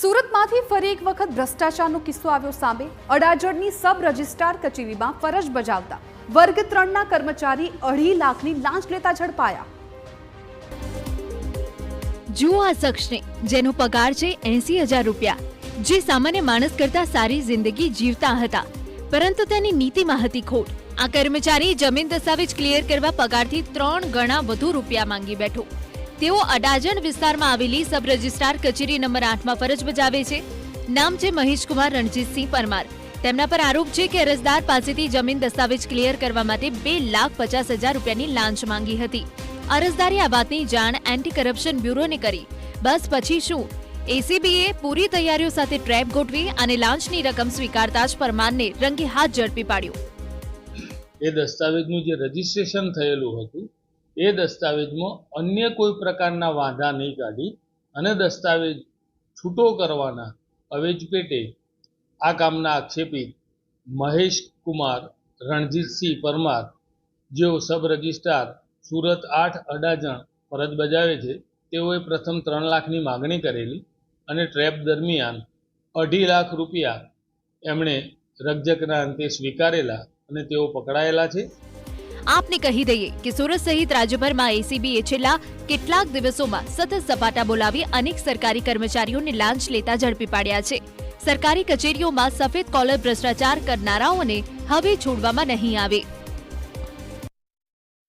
સુરતમાંથી ફરી એક વખત ભ્રષ્ટાચારનો કિસ્સો આવ્યો સામે। અડાજણની સબ રજિસ્ટ્રાર કચેરીમાં ફરજ બજાવતા વર્ગ 3ના કર્મચારી 2.5 લાખની લાંચ લેતા ઝડપાયા। જુઓ આ શખ્સને, જેનો પગાર છે 80,000 રૂપિયા, જે સામાન્ય માણસ કરતા સારી જિંદગી જીવતા હતા, પરંતુ તેની નીતિમાં હતી ખોટ। આ કર્મચારી જમીન દસ્તાવેજ ક્લિયર કરવા પગારથી 3 ગણા વધુ રૂપિયા માંગી બેઠો। તેઓ અડાજણ વિસ્તારમાં આવેલી સબ રજિસ્ટ્રાર કચેરી નંબર 8માં ફરજ બજાવે છે। નામ છે મહેશકુમાર રણજીતસિંહ પરમાર। તેમના પર આરોપ છે કે અરજદાર પાસેથી જમીન દસ્તાવેજ ક્લિયર કરવા માટે 2,50,000 રૂપિયાની લાંચ માંગી હતી। અરજદારે આ વાતની જાણ એન્ટી કરપ્શન બ્યુરોને કરી। બસ પછી શું, એસીબીએ પૂરી તૈયારીઓ સાથે ટ્રેપ ગોઠવી અને લાંચની રકમ સ્વીકારતા જ પરમારને રંગે હાથ ઝડપી પાડ્યો। એ દસ્તાવેજનું જે રજીસ્ટ્રેશન થયેલું હતું એ દસ્તાવેજમાં અન્ય કોઈ પ્રકારના વાંધા નહીં કાઢી અને દસ્તાવેજ છૂટો કરવાના અવેજ પેટે આ કામના આક્ષેપિત મહેશકુમાર રણજીતસિંહ પરમાર, જેઓ સબ રજિસ્ટ્રાર સુરત 8 અડાજણ ફરજ બજાવે છે, તેઓએ પ્રથમ 3 લાખની માગણી કરેલી અને ટ્રેપ દરમિયાન 2.5 લાખ રૂપિયા એમણે રકઝકના અંતે સ્વીકારેલા અને તેઓ પકડાયેલા છે। આપને કહી દઈએ કે સુરત સહિત રાજ્યભરમાં એસીબીએ છેલ્લા કેટલાક દિવસોમાં સતત સપાટા બોલાવી અનેક સરકારી કર્મચારીઓને લાંચ લેતા ઝડપી પાડ્યા છે। સરકારી કચેરીઓમાં સફેદ કોલર ભ્રષ્ટાચાર કરનારાઓને હવે છોડવામાં નહીં આવે।